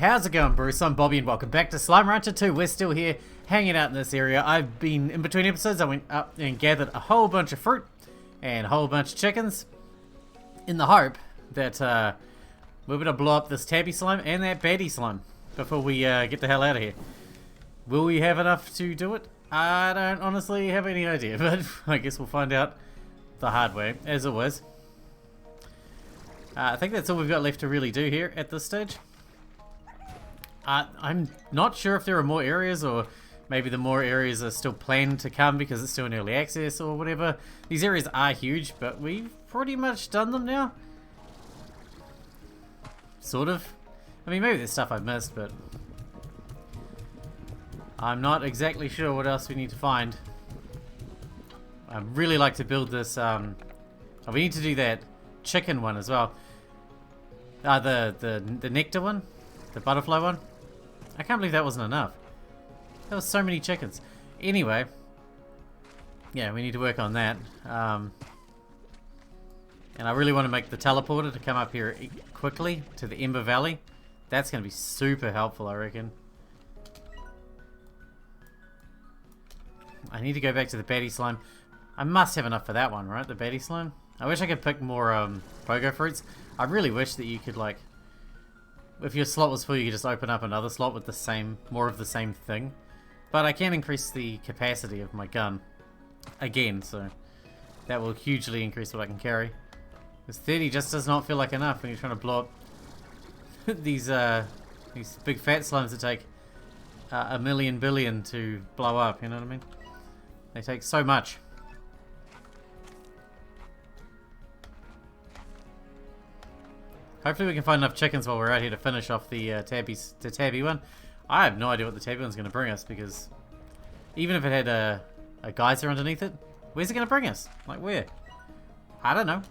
How's it going, Bruce? I'm Bobby and welcome back to Slime Rancher 2. We're still here, hanging out in this area. I've been, in between episodes, I went up and gathered a whole bunch of fruit and a whole bunch of chickens in the hope that we're going to blow up this tabby slime and that baddie slime before we get the hell out of here. Will we have enough to do it? I don't honestly have any idea, but I guess we'll find out the hard way, as always. I think that's all we've got left to really do here at this stage. I'm not sure if there are more areas, or maybe the more areas are still planned to come because it's still in early access or whatever. These areas are huge, but we've pretty much done them now. Sort of. I mean, maybe there's stuff I've missed, but I'm not exactly sure what else we need to find. I'd really like to build this, oh, we need to do that chicken one as well. The nectar one? The butterfly one? I can't believe that wasn't enough. There was so many chickens. Anyway, yeah, we need to work on that. And I really want to make the teleporter to come up here quickly to the Ember Valley. That's going to be super helpful, I reckon. I need to go back to the baddie slime. I must have enough for that one, right? The baddie slime? I wish I could pick more pogo fruits. I really wish that you could, like, if your slot was full, you could just open up another slot with the same, more of the same thing. But I can increase the capacity of my gun again, so that will hugely increase what I can carry. Because 30 just does not feel like enough when you're trying to blow up these big fat slimes that take a million billion to blow up, you know what I mean? They take so much. Hopefully we can find enough chickens while we're out here to finish off the tabby one. I have no idea what the tabby one's going to bring us, because even if it had a geyser underneath it, where's it going to bring us? Like, where? I don't know.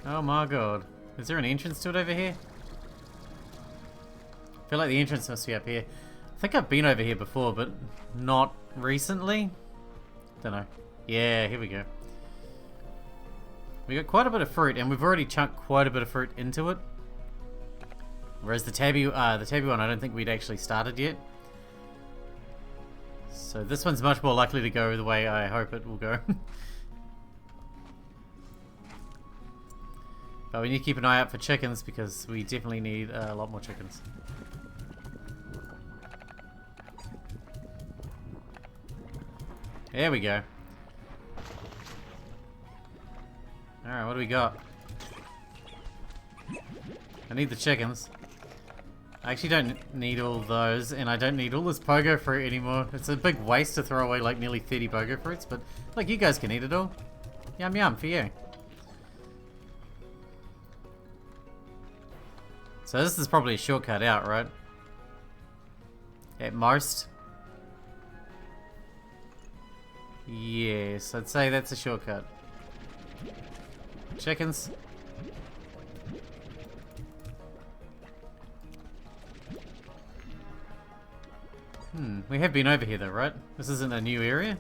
Oh my god. Is there an entrance to it over here? I feel like the entrance must be up here. I think I've been over here before, but not recently. Don't know. Yeah, here we go. We got quite a bit of fruit, and we've already chunked quite a bit of fruit into it. Whereas the tabby one, I don't think we'd actually started yet. So this one's much more likely to go the way I hope it will go. But we need to keep an eye out for chickens, because we definitely need a lot more chickens. There we go. Alright, what do we got? I need the chickens. I actually don't need all those, and I don't need all this pogo fruit anymore. It's a big waste to throw away like nearly 30 pogo fruits, but look, you guys can eat it all. Yum yum for you. So this is probably a shortcut out, right? At most. Yes, I'd say that's a shortcut. Chickens. We have been over here though, right? This isn't a new area?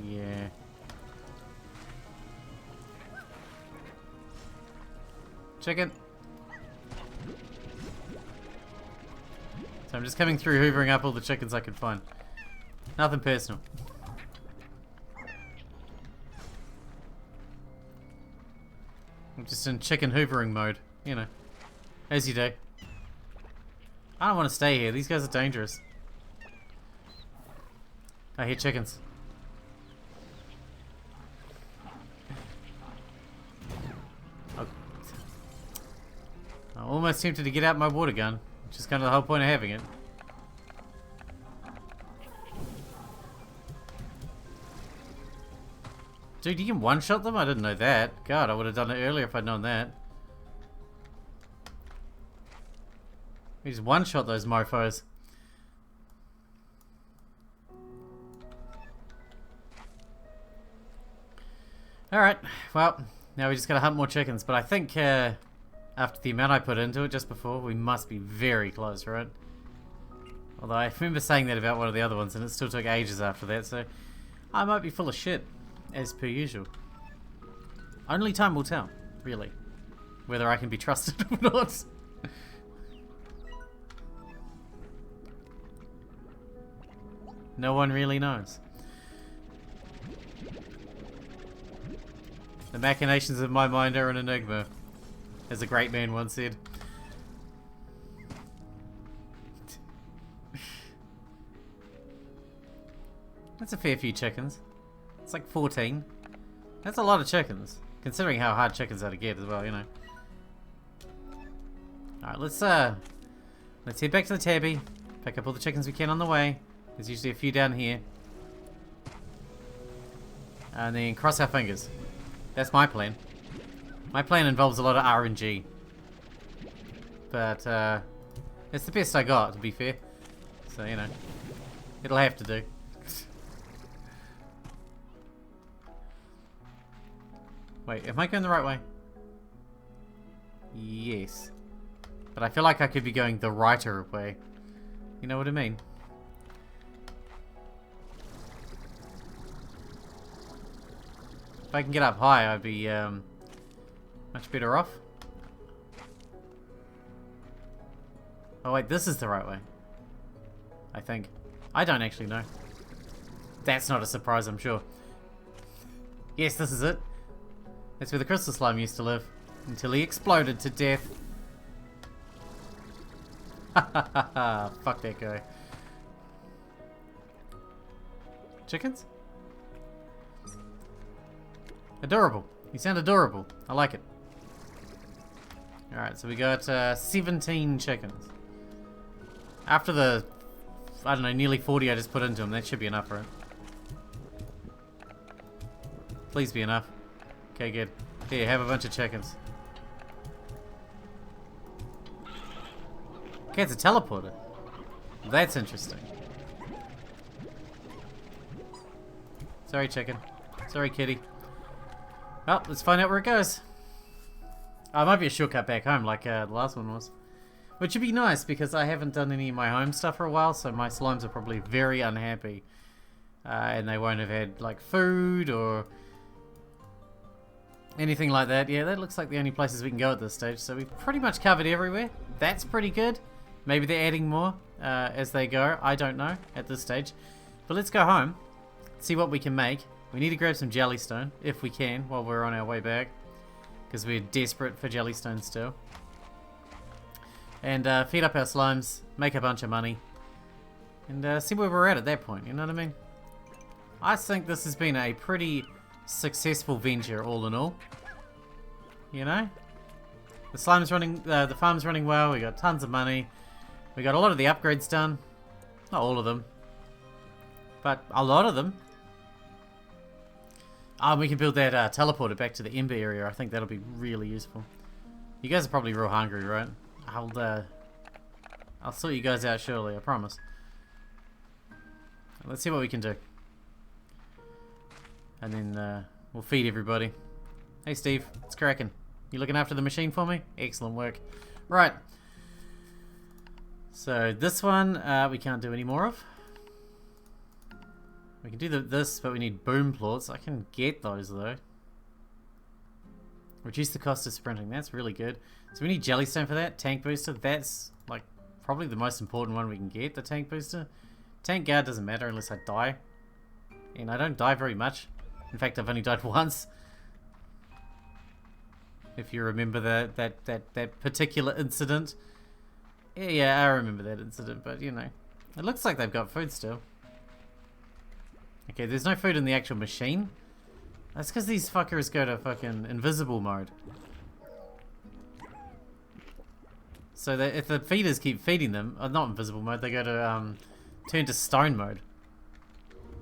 Yeah. Chicken. So I'm just coming through hoovering up all the chickens I could find. Nothing personal. I'm just in chicken hoovering mode, you know, as you do. I don't want to stay here. These guys are dangerous. I hear chickens. Oh. I'm almost tempted to get out my water gun, which is kind of the whole point of having it. Dude, you can one-shot them? I didn't know that. God, I would have done it earlier if I'd known that. We just one-shot those mofos. Alright, well, now we just gotta hunt more chickens. But I think after the amount I put into it just before, we must be very close, right? Although I remember saying that about one of the other ones, and it still took ages after that, so I might be full of shit. As per usual. Only time will tell, really. whether I can be trusted or not. No one really knows. The machinations of my mind are an enigma, as a great man once said. That's a fair few chickens. It's like 14. That's a lot of chickens, considering how hard chickens are to get as well, you know. Alright, let's head back to the tabby, pick up all the chickens we can on the way. There's usually a few down here. And then cross our fingers. That's my plan. My plan involves a lot of RNG. But, it's the best I got, to be fair. So, you know, it'll have to do. Wait, am I going the right way? Yes. But I feel like I could be going the righter way. You know what I mean? If I can get up high, I'd be much better off. Oh wait, this is the right way. I think. I don't actually know. That's not a surprise, I'm sure. Yes, this is it. That's where the crystal slime used to live. Until he exploded to death. Ha fuck that guy. Chickens? Adorable. You sound adorable. I like it. Alright, so we got 17 chickens. After the, I don't know, nearly 40 I just put into them, that should be enough, right? Please be enough. Okay, good. Here, have a bunch of chickens. Okay, it's a teleporter. That's interesting. Sorry, chicken. Sorry, kitty. Well, let's find out where it goes. Oh, it might be a shortcut back home like the last one was. Which would be nice because I haven't done any of my home stuff for a while, so my slimes are probably very unhappy. And they won't have had like food or anything like that. Yeah, that looks like the only places we can go at this stage. So we've pretty much covered everywhere. That's pretty good. Maybe they're adding more as they go. I don't know at this stage. But let's go home. See what we can make. We need to grab some jellystone, if we can, while we're on our way back. Because we're desperate for jellystone still. And feed up our slimes, make a bunch of money. And see where we're at that point, you know what I mean? I think this has been a pretty successful venture, all in all. You know? The slime's running, the farm's running well, we got tons of money. We got a lot of the upgrades done. Not all of them. But a lot of them. We can build that teleporter back to the Ember area. I think that'll be really useful. You guys are probably real hungry, right? I'll sort you guys out shortly, I promise. Let's see what we can do. And then we'll feed everybody. Hey Steve, it's cracking. You looking after the machine for me? Excellent work. Right. So this one we can't do any more of. We can do this, but we need boom plorts. I can get those though. Reduce the cost of sprinting. That's really good. So we need jellystone for that. Tank booster. That's like probably the most important one we can get. The tank booster. Tank guard doesn't matter unless I die, and I don't die very much. In fact, I've only died once. If you remember that particular incident. Yeah, I remember that incident. But you know, it looks like they've got food still. Okay, there's no food in the actual machine. That's because these fuckers go to fucking invisible mode. So that if the feeders keep feeding them, not invisible mode, they go to turn to stone mode.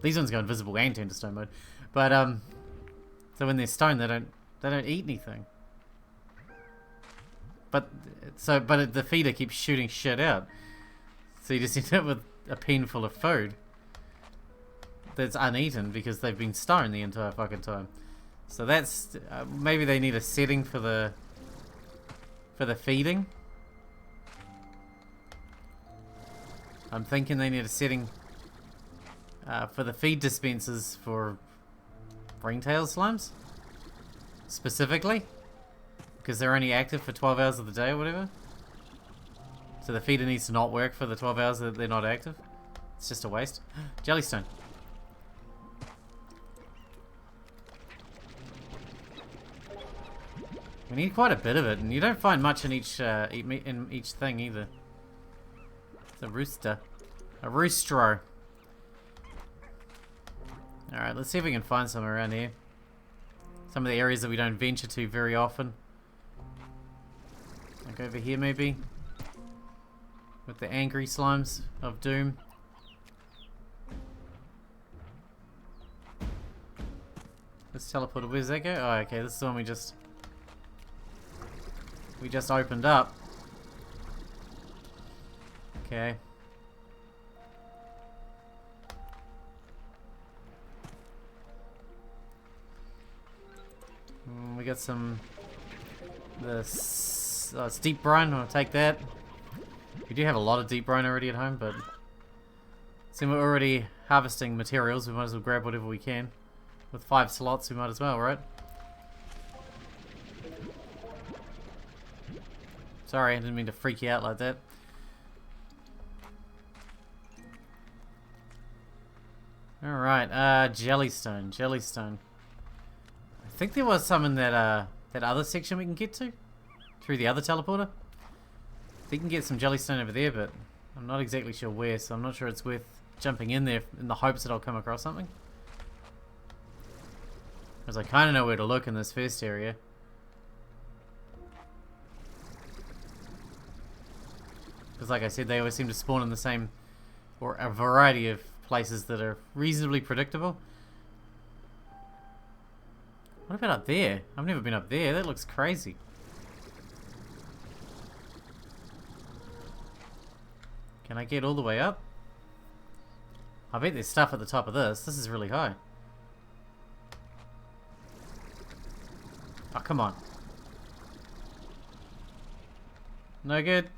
These ones go invisible and turn to stone mode. But so when they're stone, they don't eat anything. But the feeder keeps shooting shit out. So you just end up with a pen full of food that's uneaten because they've been stoned the entire fucking time. So that's maybe they need a setting for the feeding. I'm thinking they need a setting for the feed dispensers for ringtail slimes specifically, because they're only active for 12 hours of the day or whatever. So the feeder needs to not work for the 12 hours that they're not active. It's just a waste. Jellystone. We need quite a bit of it, and you don't find much in each thing either. It's a rooster. A roostro. Alright, let's see if we can find some around here. Some of the areas that we don't venture to very often. Like over here maybe. With the angry slimes of doom. Let's teleport. Where's that go? Oh, okay, this is the one we just opened up. Okay. We got some it's deep brine. I'll take that. We do have a lot of deep brine already at home, but since we're already harvesting materials, we might as well grab whatever we can. With 5 slots, we might as well, right? Sorry, I didn't mean to freak you out like that. Alright, Jellystone, Jellystone. I think there was some in that other section we can get to. Through the other teleporter. We can get some Jellystone over there, but I'm not exactly sure where, so I'm not sure it's worth jumping in there in the hopes that I'll come across something. Because I kind of know where to look in this first area. Because like I said, they always seem to spawn in the same, or a variety of places that are reasonably predictable. What about up there? I've never been up there. That looks crazy. Can I get all the way up? I bet there's stuff at the top of this. This is really high. Oh, come on. No good.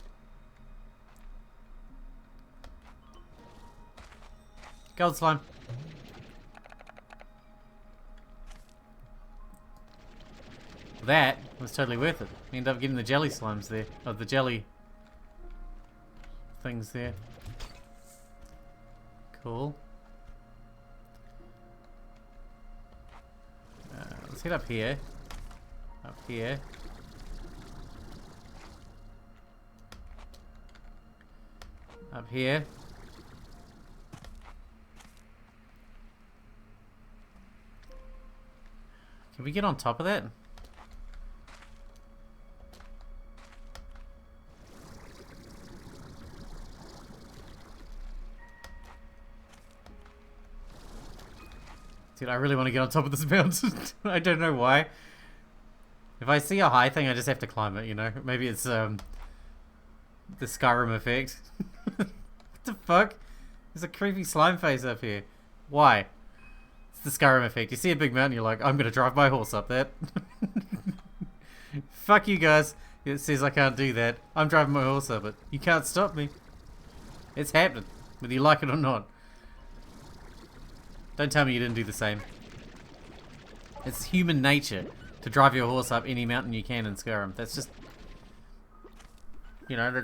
Gold slime. That was totally worth it. We ended up getting the jelly slimes there. Oh, the jelly things there. Cool. Let's head up here. Up here. Up here. Can we get on top of that? Dude, I really want to get on top of this mountain. I don't know why. If I see a high thing, I just have to climb it, you know? Maybe it's the Skyrim effect. What the fuck? There's a creepy slime face up here. Why? It's the Skyrim effect. You see a big mountain, you're like, I'm gonna drive my horse up that. Fuck you guys. It says I can't do that. I'm driving my horse up it. You can't stop me. It's happening, whether you like it or not. Don't tell me you didn't do the same. It's human nature to drive your horse up any mountain you can in Skyrim. That's just, you know,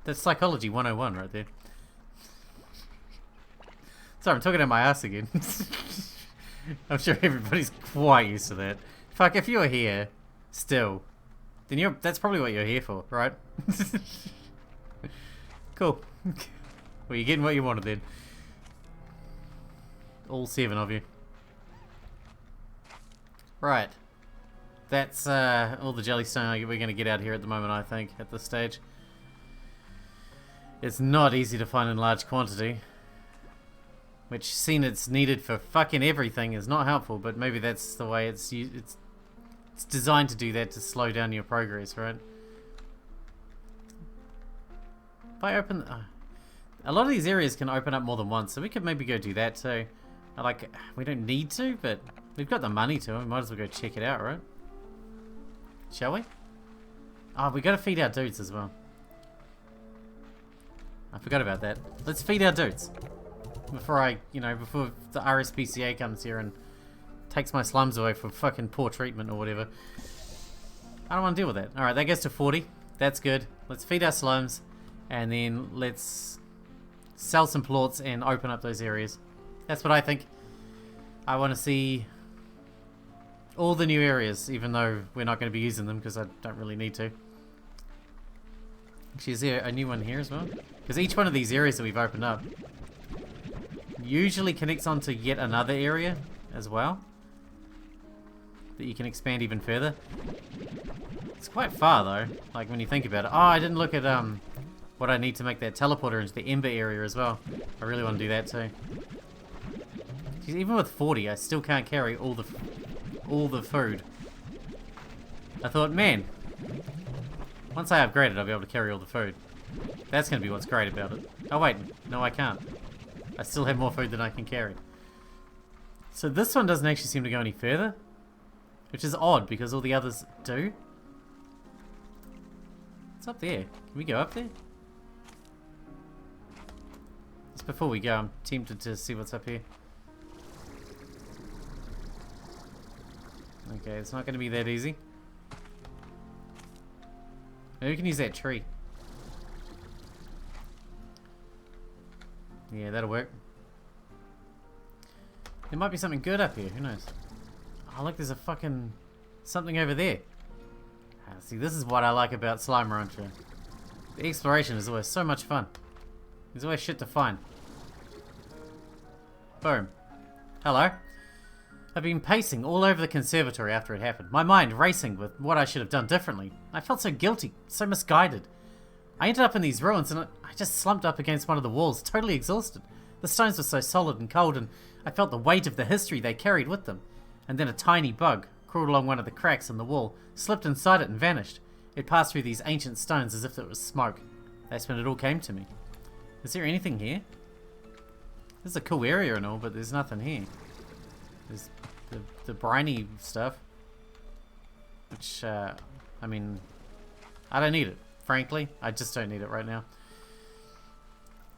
that's psychology 101 right there. Sorry, I'm talking out my ass again. I'm sure everybody's quite used to that. Fuck, if you're here still, then that's probably what you're here for, right? Cool. Well, you're getting what you wanted then. All 7 of you. Right. That's all the jellystone we're going to get out here at the moment, I think, at this stage. It's not easy to find in large quantity. Which, seeing it's needed for fucking everything, is not helpful, but maybe that's the way it's designed to do that, to slow down your progress, right? If I open... a lot of these areas can open up more than once, so we could maybe go do that too. Like, we don't need to, but we've got the money to. We might as well go check it out, right? Shall we? Oh, we gotta feed our dudes as well. I forgot about that. Let's feed our dudes. Before before the RSPCA comes here and takes my slums away for fucking poor treatment or whatever. I don't want to deal with that. Alright, that gets to 40. That's good. Let's feed our slimes. And then let's sell some plots and open up those areas. That's what I think. I want to see all the new areas, even though we're not going to be using them because I don't really need to. Actually, is there a new one here as well? Because each one of these areas that we've opened up usually connects onto yet another area as well that you can expand even further. It's quite far though, like when you think about it. Oh, I didn't look at what I need to make that teleporter into the Ember area as well. I really want to do that too. Jeez, even with 40, I still can't carry all the food. I thought, man, once I upgrade it, I'll be able to carry all the food. That's going to be what's great about it. Oh wait, no I can't. I still have more food than I can carry. So this one doesn't actually seem to go any further, which is odd because all the others do. It's up there. Can we go up there? Just before we go, I'm tempted to see what's up here. Okay, it's not going to be that easy. Maybe we can use that tree. Yeah, that'll work. There might be something good up here, who knows? Oh look, there's a fucking something over there. See, this is what I like about Slime Rancher. The exploration is always so much fun. There's always shit to find. Boom. Hello. I've been pacing all over the conservatory after it happened, my mind racing with what I should have done differently. I felt so guilty, so misguided. I ended up in these ruins and I just slumped up against one of the walls, totally exhausted. The stones were so solid and cold and I felt the weight of the history they carried with them. And then a tiny bug crawled along one of the cracks in the wall, slipped inside it and vanished. It passed through these ancient stones as if it was smoke. That's when it all came to me. Is there anything here? This is a cool area and all, but there's nothing here. There's the briny stuff. Which, I mean, I don't need it. Frankly, I just don't need it right now.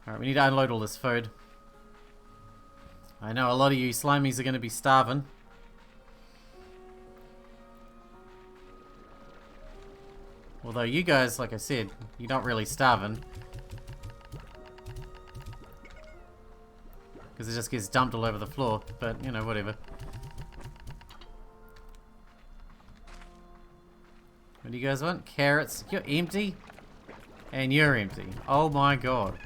Alright, we need to unload all this food. I know a lot of you slimies are going to be starving. Although you guys, like I said, you're not really starving. Because it just gets dumped all over the floor. But, you know, whatever. What do you guys want? Carrots. You're empty. And you're empty. Oh my god.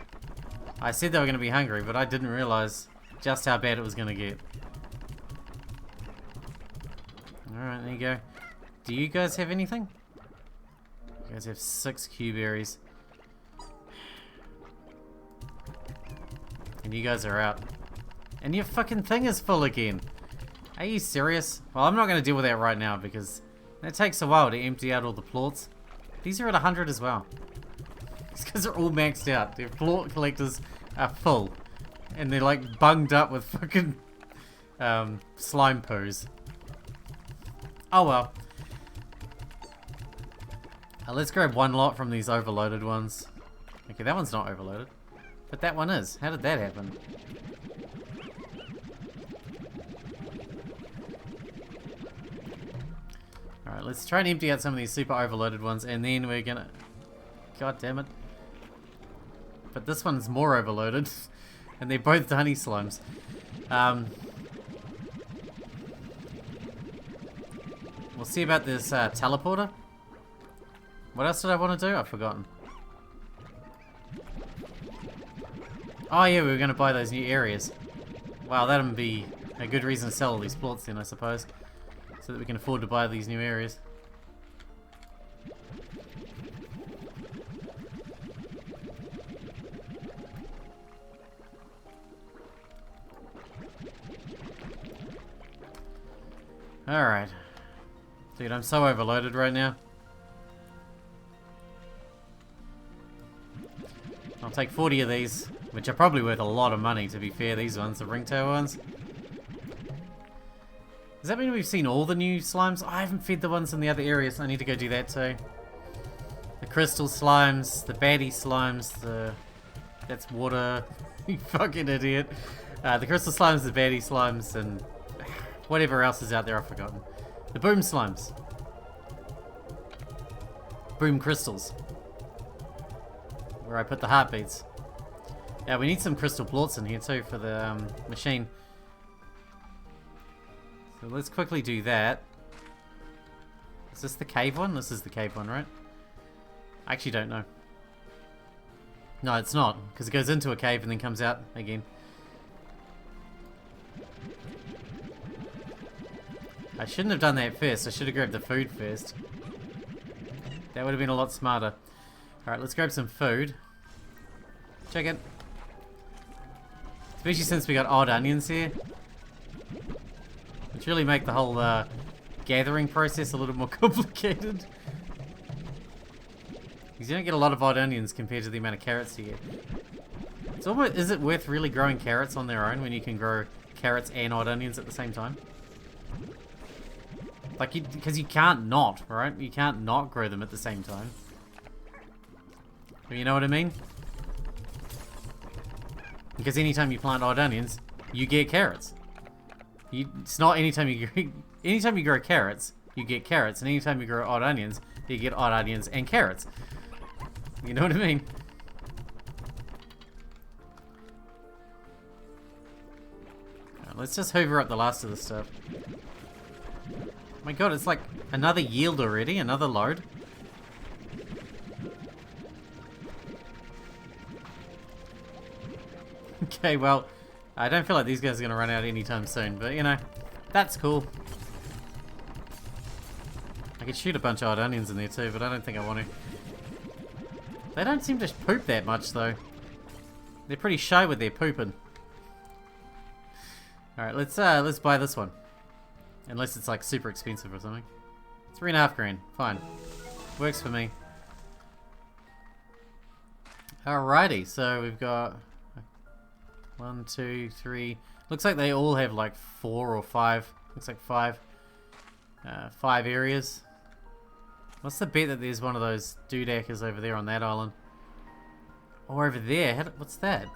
I said they were going to be hungry, but I didn't realize just how bad it was going to get. Alright, there you go. Do you guys have anything? You guys have 6 Q-berries. And you guys are out. And your fucking thing is full again. Are you serious? Well, I'm not going to deal with that right now because it takes a while to empty out all the plorts. These are at 100 as well. It's because they're all maxed out. Their plort collectors are full. And they're like bunged up with fucking slime poos. Oh well. Let's grab one lot from these overloaded ones. Okay, that one's not overloaded. But that one is. How did that happen? Alright, let's try and empty out some of these super overloaded ones and then we're gonna... God damn it. But this one's more overloaded. And they're both honey slimes. We'll see about this teleporter. What else did I want to do? I've forgotten. Oh yeah, we were going to buy those new areas. Wow, that'd be a good reason to sell all these plots then, I suppose. So that we can afford to buy these new areas. Alright. Dude, I'm so overloaded right now. I'll take 40 of these, which are probably worth a lot of money, to be fair, these ones, the ringtail ones. Does that mean we've seen all the new slimes? I haven't fed the ones in the other areas, I need to go do that too. The crystal slimes, the baddie slimes, the... That's water. You fucking idiot. The crystal slimes, the baddie slimes, and... Whatever else is out there, I've forgotten. The boom slimes. boom crystals. Where I put the heartbeats. Yeah, we need some crystal plorts in here too for the machine. So let's quickly do that. Is this the cave one? This is the cave one, right? I actually don't know. No, it's not, because it goes into a cave and then comes out again. I shouldn't have done that first. I should have grabbed the food first. That would have been a lot smarter. Alright, let's grab some food. Chicken. Especially since we got odd onions here. Which really make the whole gathering process a little more complicated. Because you don't get a lot of odd onions compared to the amount of carrots you get. It's almost, is it worth really growing carrots on their own when you can grow carrots and odd onions at the same time? Like, because you can't not, right? You can't not grow them at the same time. You know what I mean? Because anytime you plant odd onions, you get carrots. It's not anytime you grow carrots, you get carrots, and anytime you grow odd onions, you get odd onions and carrots. You know what I mean? Right, let's just hoover up the last of this stuff. My god, it's like another yield already, another load. Okay, well, I don't feel like these guys are going to run out anytime soon, but you know, that's cool. I could shoot a bunch of odd onions in there too, but I don't think I want to. They don't seem to poop that much though. They're pretty shy with their pooping. Alright, let's buy this one. Unless it's like super expensive or something. 3.5 grand, fine. Works for me. Alrighty, so we've got 1, 2, 3. Looks like they all have like 4 or 5. Looks like 5. 5 areas. What's the bet that there's one of those doodackers over there on that island? Or over there? What's that?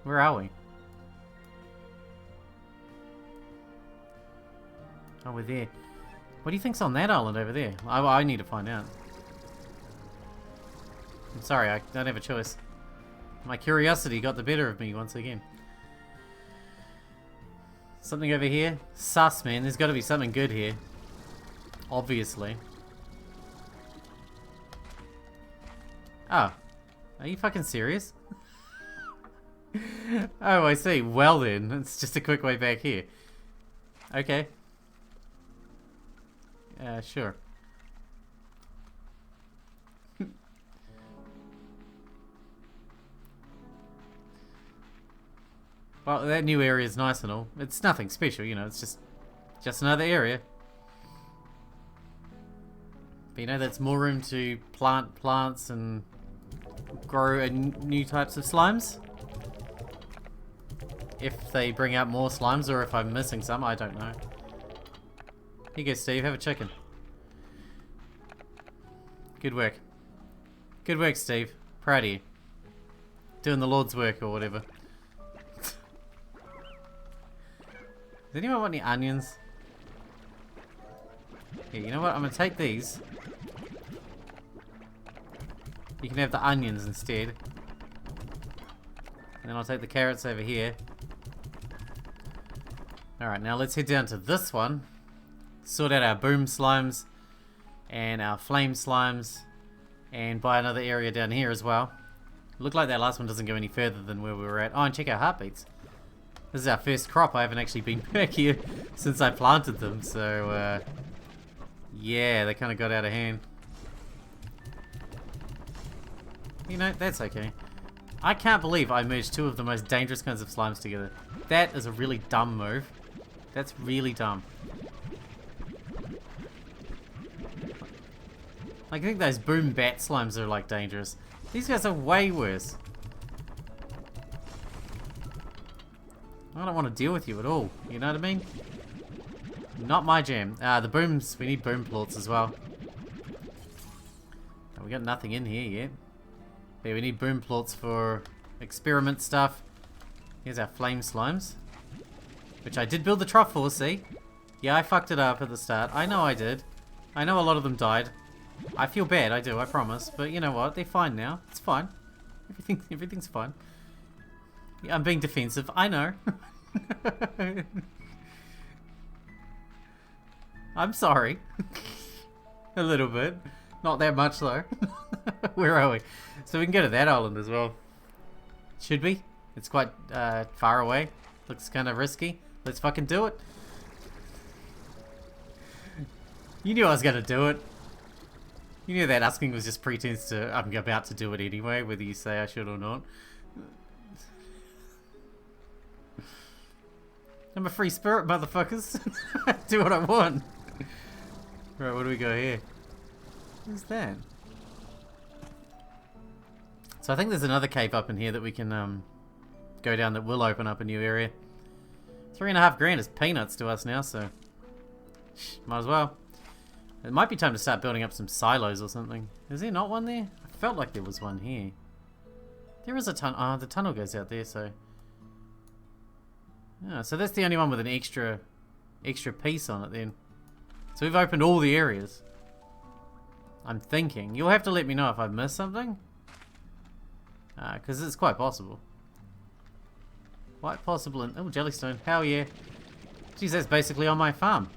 Where are we? Oh, we're there. What do you think's on that island over there? I need to find out. I'm sorry, I don't have a choice. My curiosity got the better of me once again. Something over here? Sus, man. There's got to be something good here. Obviously. Oh. Are you fucking serious? Oh, I see. Well then. It's just a quick way back here. Okay. Sure. Well, that new area is nice and all. It's nothing special, you know, it's just another area. But you know, that's more room to plant plants and grow new types of slimes. If they bring out more slimes or if I'm missing some, I don't know. Here you go, Steve, have a chicken. Good work. Good work, Steve. Proud of you. Doing the Lord's work or whatever. Does anyone want any onions? Yeah, you know what? I'm gonna take these. You can have the onions instead. And then I'll take the carrots over here. Alright, now let's head down to this one. Sort out our boom slimes. And our flame slimes. And buy another area down here as well. Looked like that last one doesn't go any further than where we were at. Oh, and check our heartbeats. This is our first crop. I haven't actually been back here since I planted them, so yeah, they kind of got out of hand. You know, that's okay. I can't believe I merged two of the most dangerous kinds of slimes together. That is a really dumb move. That's really dumb. Like, I think those boom bat slimes are like dangerous. These guys are way worse. I don't want to deal with you at all. You know what I mean? Not my jam. The booms. We need boom plorts as well. We got nothing in here yet. Yeah, we need boom plorts for experiment stuff. Here's our flame slimes. Which I did build the trough for, see? Yeah, I fucked it up at the start. I know I did. I know a lot of them died. I feel bad, I do, I promise. But you know what? They're fine now. It's fine. Everything's fine. Yeah, I'm being defensive. I know. I'm sorry. A little bit. Not that much though. Where are we? So we can go to that island as well. Should we? It's quite far away. Looks kind of risky. Let's fucking do it. You knew I was going to do it. You knew that asking was just pretense to I'm about to do it anyway, whether you say I should or not. I'm a free spirit, motherfuckers. Do what I want. Right, where do we go here? What's that? So I think there's another cave up in here that we can go down that will open up a new area. 3.5 grand is peanuts to us now, so might as well. It might be time to start building up some silos or something. Is there not one there? I felt like there was one here. There is a tunnel. Oh, the tunnel goes out there, so... Oh, so that's the only one with an extra piece on it then. So we've opened all the areas. I'm thinking. You'll have to let me know if I've missed something. Because it's quite possible. Quite possible. Oh, jellystone. Hell yeah. Geez, that's basically on my farm.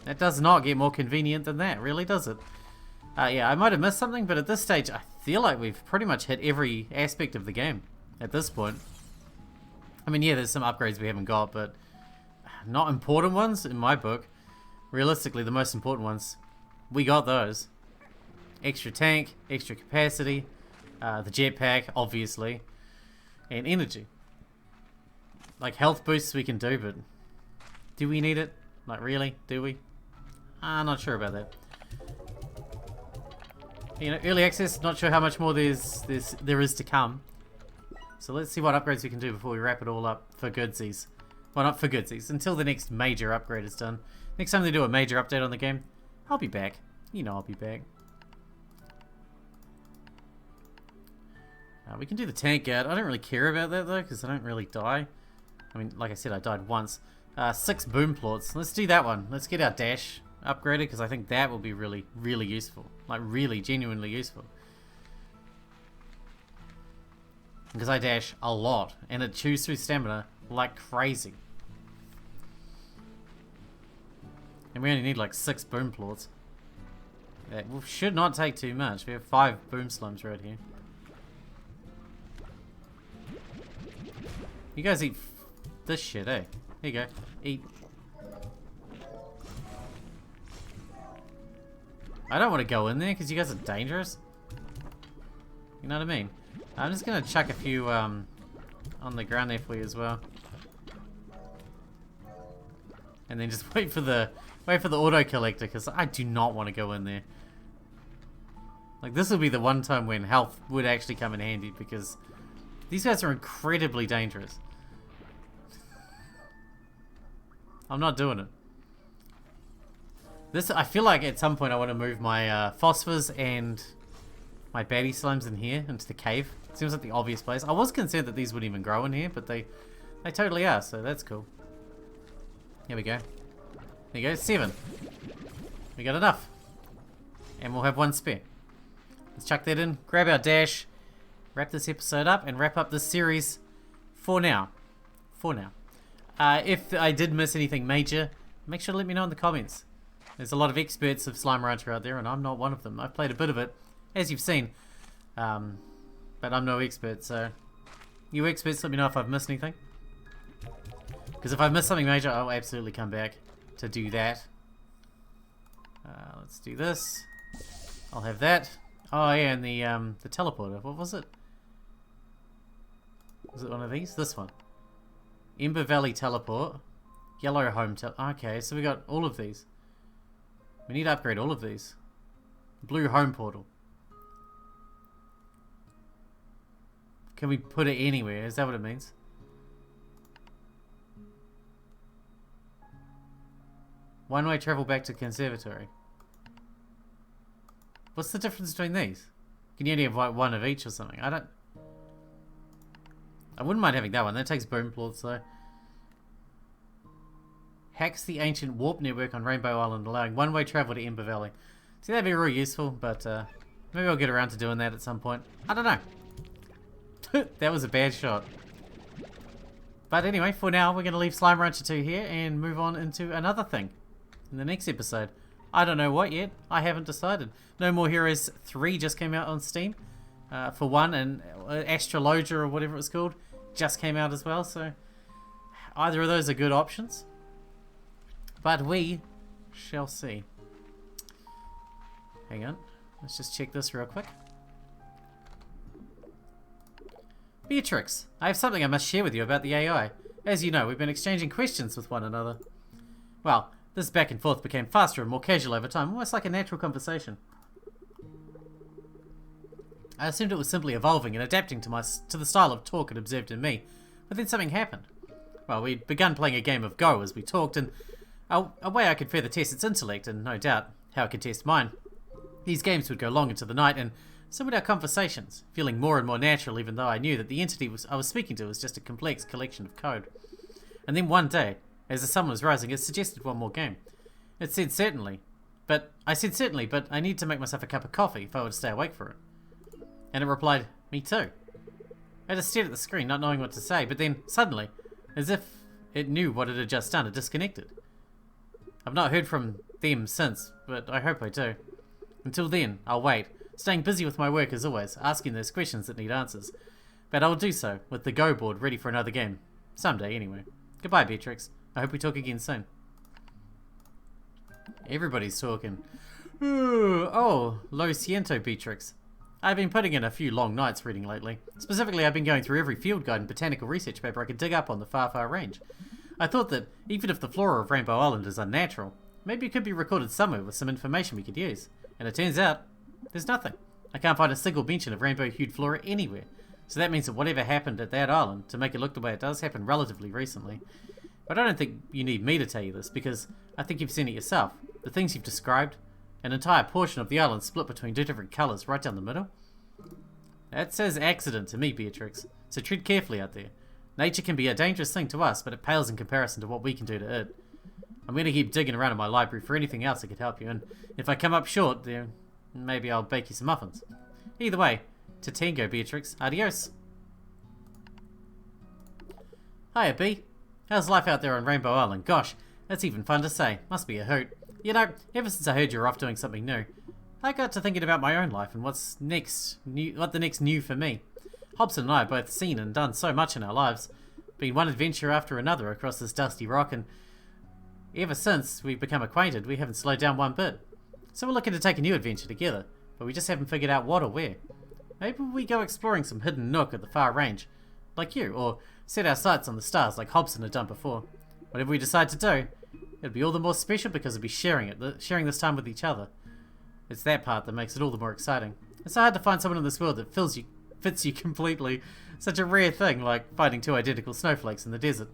That does not get more convenient than that, really, does it? Yeah, I might have missed something, but at this stage, I feel like we've pretty much hit every aspect of the game at this point. I mean, yeah, there's some upgrades we haven't got, but not important ones in my book. Realistically, the most important ones, we got those. Extra tank, extra capacity, the jetpack, obviously, and energy. Like, health boosts we can do, but do we need it? Like, really? Do we? I'm not sure about that. You know, early access, not sure how much more there is to come. So let's see what upgrades we can do before we wrap it all up for goodsies. Well, not for goodsies, until the next major upgrade is done. Next time they do a major update on the game, I'll be back. You know I'll be back. We can do the tank guard. I don't really care about that though, because I don't really die. I mean, like I said, I died once. 6 boom plots. Let's do that one. Let's get our dash upgraded, because I think that will be really, really useful. Like, really, genuinely useful. Because I dash a lot, and it chews through stamina like crazy. And we only need like 6 boom plots. That should not take too much. We have 5 boom slums right here. You guys eat this shit, eh? Here you go. Eat. I don't want to go in there because you guys are dangerous. You know what I mean? I'm just going to chuck a few on the ground there for you as well. And then just wait for the auto collector, because I do not want to go in there. Like, this will be the one time when health would actually come in handy, because these guys are incredibly dangerous. I'm not doing it. This, I feel like at some point I want to move my phosphors and my baddie slimes in here into the cave. Seems like the obvious place. I was concerned that these wouldn't even grow in here, but they totally are, so that's cool. Here we go. There you go, 7. We got enough. And we'll have 1 spare. Let's chuck that in, grab our dash, wrap this episode up, and wrap up this series for now. For now. If I did miss anything major, make sure to let me know in the comments. There's a lot of experts of Slime Rancher out there, and I'm not one of them. I've played a bit of it, as you've seen. But I'm no expert, so you experts let me know if I've missed anything. Because if I've missed something major, I'll absolutely come back to do that. Let's do this. I'll have that. Oh yeah, and the teleporter. What was it? Was it one of these? This one. Ember Valley teleport. Yellow home okay, so we got all of these. We need to upgrade all of these. Blue home portal. Can we put it anywhere? Is that what it means? One-way travel back to conservatory. What's the difference between these? Can you only have like one of each or something? I wouldn't mind having that one. That takes boom plots though. Hacks the ancient warp network on Rainbow Island, allowing one-way travel to Ember Valley. See, that'd be real useful, but maybe I'll get around to doing that at some point. I don't know. That was a bad shot. But anyway, for now, we're going to leave Slime Rancher 2 here and move on into another thing in the next episode. I don't know what yet. I haven't decided. No More Heroes 3 just came out on Steam for one, and Astrologia or whatever it's called just came out as well. So either of those are good options. But we shall see. Hang on. Let's just check this real quick. Beatrix, I have something I must share with you about the AI. As you know, we've been exchanging questions with one another. Well, this back and forth became faster and more casual over time, almost like a natural conversation. I assumed it was simply evolving and adapting to the style of talk it observed in me, but then something happened. Well, we'd begun playing a game of Go as we talked, and a way I could further test its intellect, and no doubt how it could test mine. These games would go long into the night, and so would our conversations, feeling more and more natural even though I knew that the entity I was speaking to was just a complex collection of code. And then one day, as the sun was rising, it suggested one more game. It said certainly, but I need to make myself a cup of coffee if I were to stay awake for it. And it replied, me too. I just stared at the screen, not knowing what to say, but then, suddenly, as if it knew what it had just done, it disconnected. I've not heard from them since, but I hope I do. Until then, I'll wait, staying busy with my work as always, asking those questions that need answers. But I will do so, with the Go board ready for another game. Someday, anyway. Goodbye, Beatrix. I hope we talk again soon. Everybody's talking. Ooh, oh, lo siento, Beatrix. I've been putting in a few long nights reading lately. Specifically, I've been going through every field guide and botanical research paper I could dig up on the far, far range. I thought that, even if the flora of Rainbow Island is unnatural, maybe it could be recorded somewhere with some information we could use. And it turns out, there's nothing. I can't find a single mention of rainbow-hued flora anywhere. So that means that whatever happened at that island, to make it look the way it does, happened relatively recently. But I don't think you need me to tell you this, because I think you've seen it yourself. The things you've described, an entire portion of the island split between two different colours right down the middle. That says accident to me, Beatrix, so tread carefully out there. Nature can be a dangerous thing to us, but it pales in comparison to what we can do to it. I'm going to keep digging around in my library for anything else that could help you, and if I come up short, then maybe I'll bake you some muffins. Either way, to tango, Beatrix. Adios. Hiya, B. How's life out there on Rainbow Island? Gosh, that's even fun to say. Must be a hoot. You know, ever since I heard you were off doing something new, I got to thinking about my own life and what the next new for me. Hobson and I have both seen and done so much in our lives, been one adventure after another across this dusty rock, and ever since we've become acquainted, we haven't slowed down one bit. So we're looking to take a new adventure together, but we just haven't figured out what or where. Maybe we go exploring some hidden nook at the far range, like you, or set our sights on the stars like Hobson had done before. Whatever we decide to do, it'll be all the more special because we'll be sharing this time with each other. It's that part that makes it all the more exciting. It's so hard to find someone in this world that fits you completely. Such a rare thing, like finding two identical snowflakes in the desert.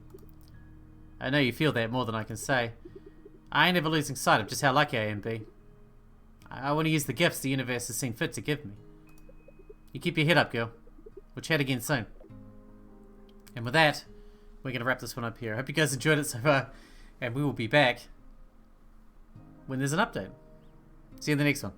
I know you feel that more than I can say. I ain't ever losing sight of just how lucky I am, B. I want to use the gifts the universe has seen fit to give me. You keep your head up, girl. We'll chat again soon. And with that, we're going to wrap this one up here. I hope you guys enjoyed it so far, and we will be back when there's an update. See you in the next one.